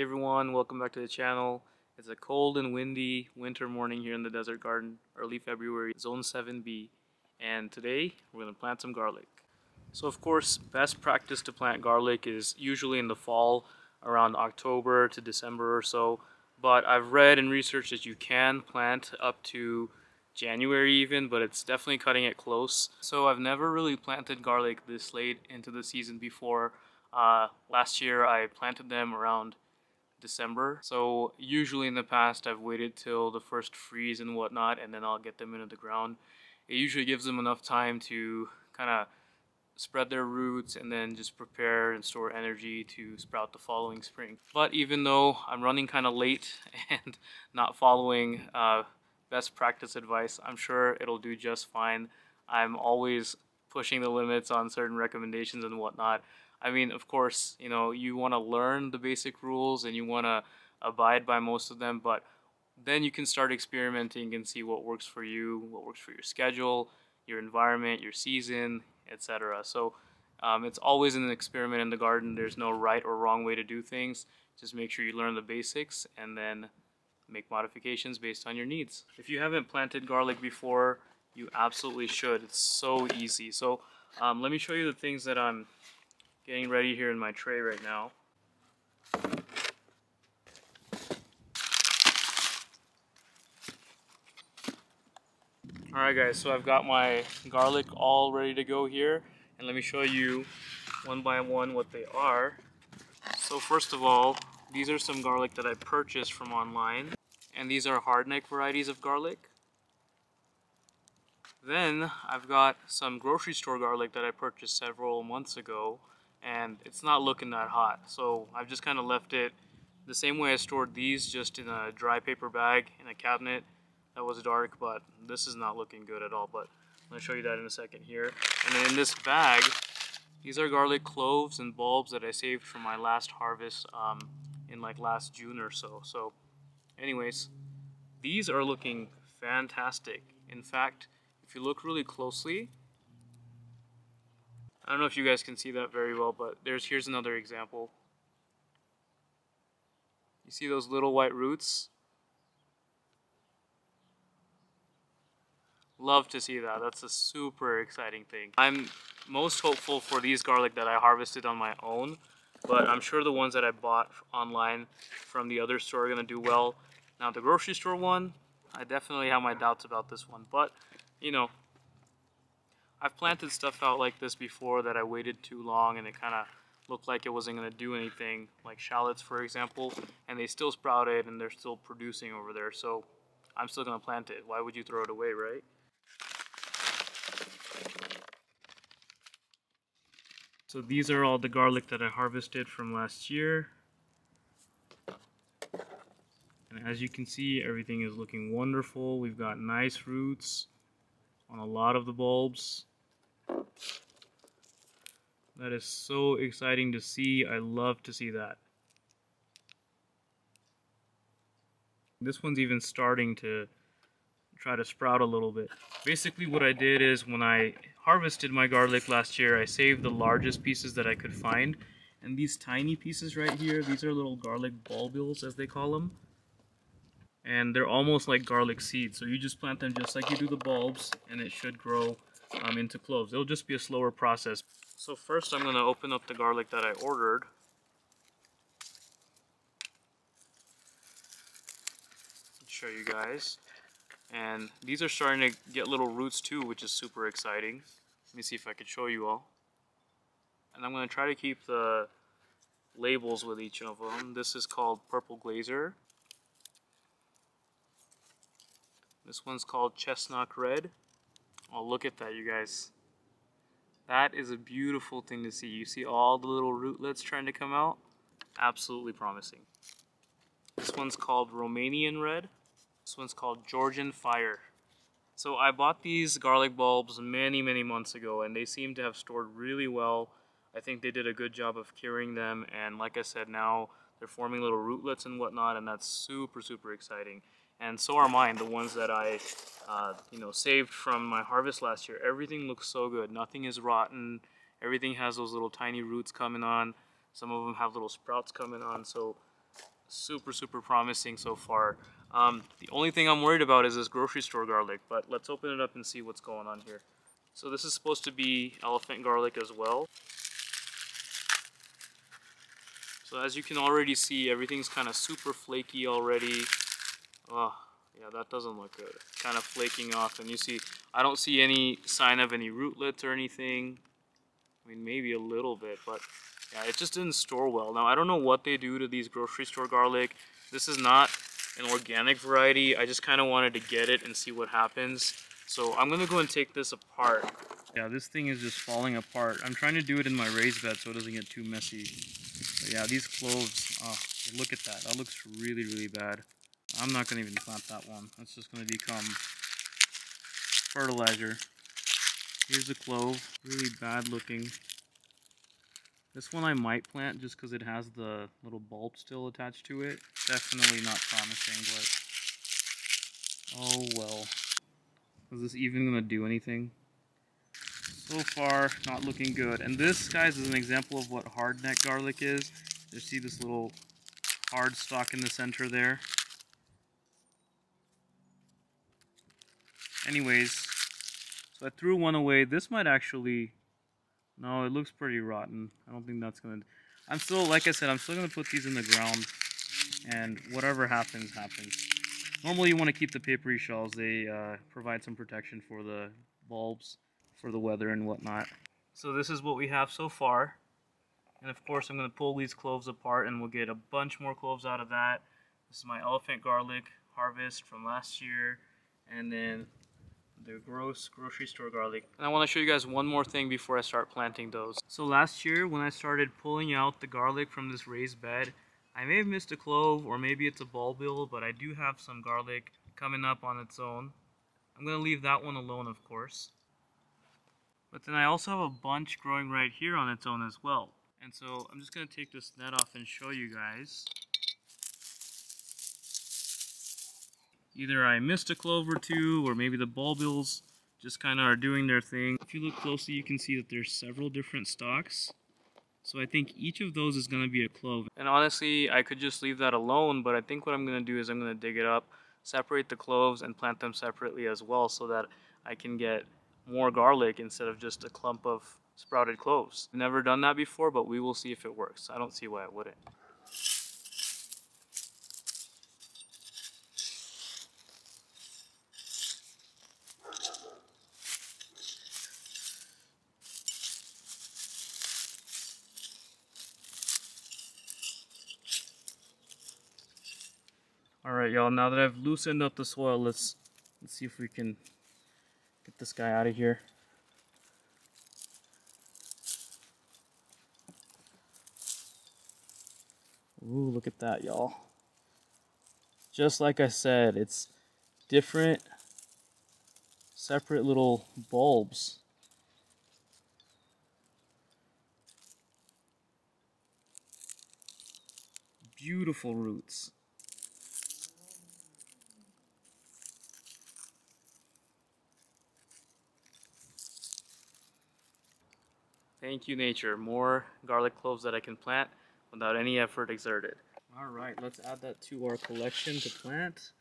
everyone, welcome back to the channel. It's a cold and windy winter morning here in the desert garden, early February, zone 7B, and today we're going to plant some garlic. So of course, best practice to plant garlic is usually in the fall, around October to December or so, but I've read and researched that you can plant up to January even, but it's definitely cutting it close. So I've never really planted garlic this late into the season before. Last year I planted them around December, so usually in the past I've waited till the first freeze and whatnot, and then I'll get them into the ground. It usually gives them enough time to kind of spread their roots and then just prepare and store energy to sprout the following spring. But even though I'm running kind of late and not following best practice advice, I'm sure it'll do just fine. I'm always pushing the limits on certain recommendations and whatnot. I mean, of course, you know, you want to learn the basic rules and you want to abide by most of them, but then you can start experimenting and see what works for you, what works for your schedule, your environment, your season, etc. So it's always an experiment in the garden. There's no right or wrong way to do things. Just make sure you learn the basics and then make modifications based on your needs. If you haven't planted garlic before, you absolutely should. It's so easy. So let me show you the things that I'm getting ready here in my tray right now. Alright guys, so I've got my garlic all ready to go here, and let me show you one by one what they are. So first of all, these are some garlic that I purchased from online, and these are hardneck varieties of garlic. Then I've got some grocery store garlic that I purchased several months ago, and it's not looking that hot, so I've just kind of left it the same way I stored these, just in a dry paper bag in a cabinet that was dark. But this is not looking good at all, but I'm going to show you that in a second here. And then in this bag, these are garlic cloves and bulbs that I saved from my last harvest in like last June or so. So anyways, these are looking fantastic. In fact, if you look really closely, I don't know if you guys can see that very well, but here's another example. You see those little white roots? Love to see that. That's a super exciting thing. I'm most hopeful for these garlic that I harvested on my own, but I'm sure the ones that I bought online from the other store are going to do well. Now the grocery store one, I definitely have my doubts about this one, but you know, I've planted stuff out like this before that I waited too long and it kind of looked like it wasn't going to do anything, like shallots for example, and they still sprouted and they're still producing over there, so I'm still going to plant it. Why would you throw it away, right? So these are all the garlic that I harvested from last year. And as you can see, everything is looking wonderful. We've got nice roots on a lot of the bulbs. That is so exciting to see. I love to see that. This one's even starting to try to sprout a little bit. Basically what I did is when I harvested my garlic last year, I saved the largest pieces that I could find. And these tiny pieces right here, these are little garlic bulbils as they call them. And they're almost like garlic seeds. So you just plant them just like you do the bulbs and it should grow into cloves. It'll just be a slower process. So first I'm going to open up the garlic that I ordered. Show you guys. And these are starting to get little roots too, which is super exciting. Let me see if I can show you all. And I'm going to try to keep the labels with each of them. This is called Purple Glazer. This one's called Chestnut Red. Oh, look at that, you guys. That is a beautiful thing to see. You see all the little rootlets trying to come out? Absolutely promising. This one's called Romanian Red. This one's called Georgian Fire. So I bought these garlic bulbs many months ago, and they seem to have stored really well. I think they did a good job of curing them, and like I said, now they're forming little rootlets and whatnot, and that's super exciting. And so are mine, the ones that I saved from my harvest last year. Everything looks so good. Nothing is rotten. Everything has those little tiny roots coming on. Some of them have little sprouts coming on. So super promising so far. The only thing I'm worried about is this grocery store garlic, but let's open it up and see what's going on here. So this is supposed to be elephant garlic as well. So as you can already see, everything's kind of super flaky already. Oh, yeah, that doesn't look good. It's kind of flaking off, and you see, I don't see any sign of any rootlets or anything. I mean, maybe a little bit, but yeah, it just didn't store well. Now, I don't know what they do to these grocery store garlic. This is not an organic variety. I just kind of wanted to get it and see what happens. So I'm gonna go and take this apart. Yeah, this thing is just falling apart. I'm trying to do it in my raised bed so it doesn't get too messy. But yeah, these cloves, oh, look at that. That looks really bad. I'm not gonna even plant that one. That's just gonna become fertilizer. Here's the clove, really bad looking. This one I might plant just because it has the little bulb still attached to it. Definitely not promising, but oh well. Is this even gonna do anything? So far, not looking good. And this, guys, is an example of what hardneck garlic is. You see this little hard stalk in the center there. Anyways, so I threw one away. This might actually, no, it looks pretty rotten. I don't think that's gonna, I'm still, like I said, I'm still gonna put these in the ground, and whatever happens, happens. Normally you want to keep the papery shells. They provide some protection for the bulbs, for the weather and whatnot. So this is what we have so far. And of course I'm gonna pull these cloves apart and we'll get a bunch more cloves out of that. This is my elephant garlic harvest from last year. And then the grocery store garlic. And I want to show you guys one more thing before I start planting those. So last year when I started pulling out the garlic from this raised bed, I may have missed a clove or maybe it's a bulbil, but I do have some garlic coming up on its own. I'm going to leave that one alone, of course. But then I also have a bunch growing right here on its own as well. And so I'm just going to take this net off and show you guys. Either I missed a clove or two, or maybe the bulbils just kind of are doing their thing. If you look closely, you can see that there's several different stalks. So I think each of those is going to be a clove. And honestly, I could just leave that alone, but I think what I'm going to do is I'm going to dig it up, separate the cloves, and plant them separately as well so that I can get more garlic instead of just a clump of sprouted cloves. I've never done that before, but we will see if it works. I don't see why it wouldn't. Alright y'all, now that I've loosened up the soil, let's see if we can get this guy out of here. Ooh, look at that, y'all. Just like I said, it's different, separate little bulbs. Beautiful roots. Thank you, nature. More garlic cloves that I can plant without any effort exerted. Alright, let's add that to our collection to plant.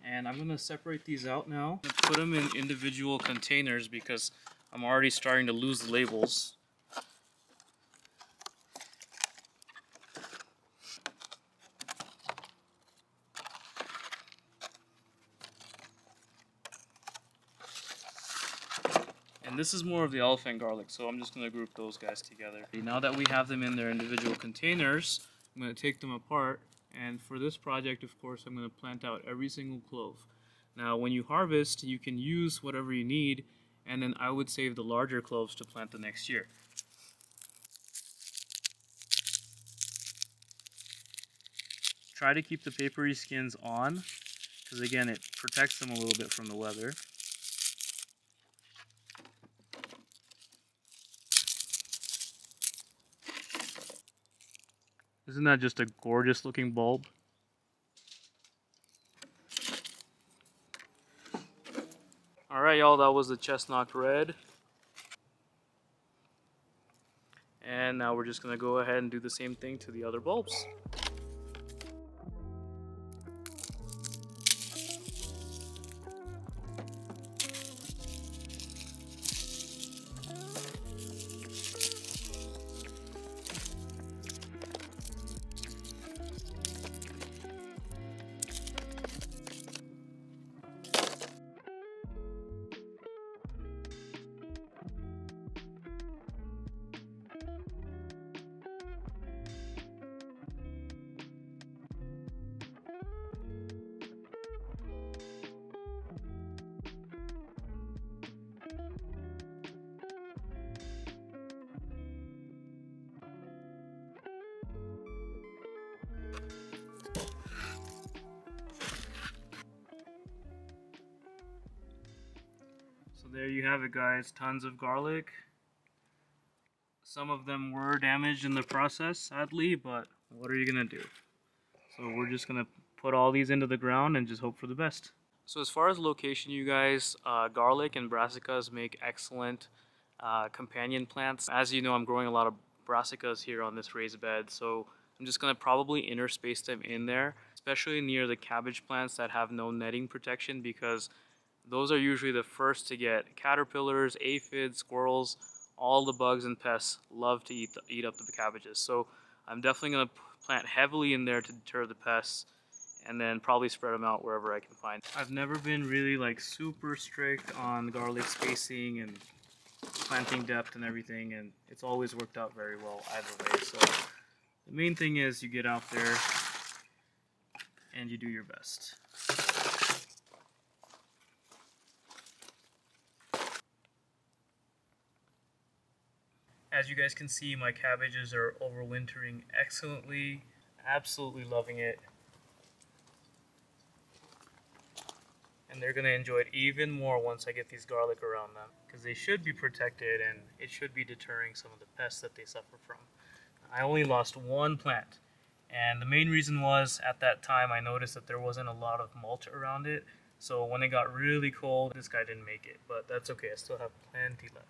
And I'm going to separate these out now. I'm going to put them in individual containers because I'm already starting to lose the labels. And this is more of the elephant garlic, so I'm just going to group those guys together. Now that we have them in their individual containers, I'm going to take them apart, and for this project, of course, I'm going to plant out every single clove. Now, when you harvest, you can use whatever you need, and then I would save the larger cloves to plant the next year. Try to keep the papery skins on, because again, it protects them a little bit from the weather. Isn't that just a gorgeous looking bulb? Alright y'all, that was the chestnut red. And now we're just going to go ahead and do the same thing to the other bulbs. there you have it, guys. Tons of garlic. Some of them were damaged in the process, sadly, but what are you gonna do? So we're just gonna put all these into the ground and just hope for the best. So as far as location, you guys, garlic and brassicas make excellent companion plants. As you know, I'm growing a lot of brassicas here on this raised bed, so I'm just gonna probably interspace them in there, especially near the cabbage plants that have no netting protection, because those are usually the first to get caterpillars, aphids, squirrels. All the bugs and pests love to eat up the cabbages. So I'm definitely going to plant heavily in there to deter the pests, and then probably spread them out wherever I can find. I've never been really like super strict on garlic spacing and planting depth and everything, and it's always worked out very well either way. So the main thing is you get out there and you do your best. As you guys can see, my cabbages are overwintering excellently. Absolutely loving it. And they're going to enjoy it even more once I get these garlic around them, because they should be protected and it should be deterring some of the pests that they suffer from. I only lost one plant, and the main reason was at that time I noticed that there wasn't a lot of mulch around it, so when it got really cold, this guy didn't make it, but that's okay. I still have plenty left.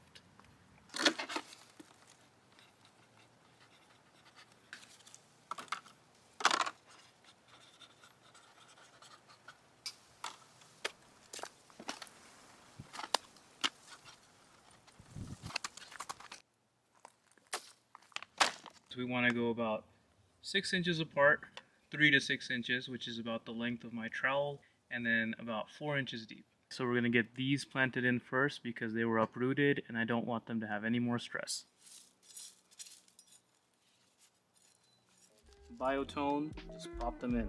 We want to go about 6 inches apart, 3 to 6 inches, which is about the length of my trowel, and then about 4 inches deep. So we're going to get these planted in first because they were uprooted and I don't want them to have any more stress. Biotone, just pop them in.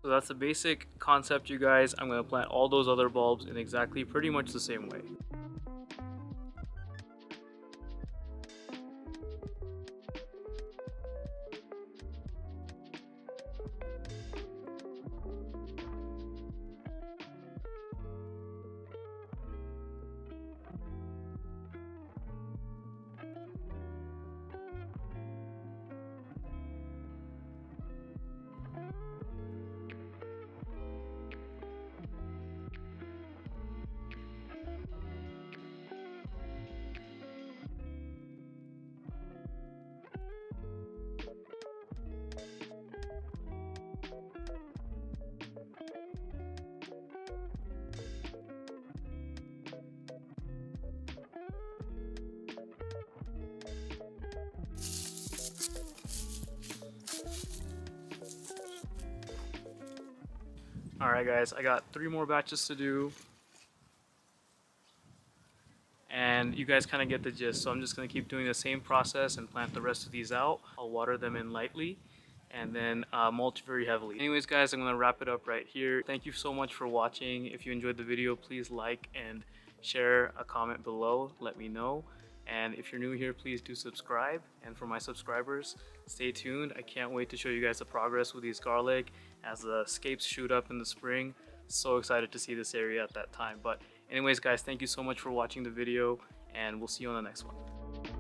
So that's the basic concept, you guys. I'm going to plant all those other bulbs in exactly pretty much the same way. Alright guys, I got 3 more batches to do, and you guys kind of get the gist, so I'm just going to keep doing the same process and plant the rest of these out. I'll water them in lightly and then mulch very heavily. Anyways guys, I'm going to wrap it up right here. Thank you so much for watching. If you enjoyed the video, please like and share, a comment below, let me know. And if you're new here, please do subscribe. And for my subscribers, stay tuned. I can't wait to show you guys the progress with these garlic as the scapes shoot up in the spring. So excited to see this area at that time. But anyways guys, thank you so much for watching the video, and we'll see you on the next one.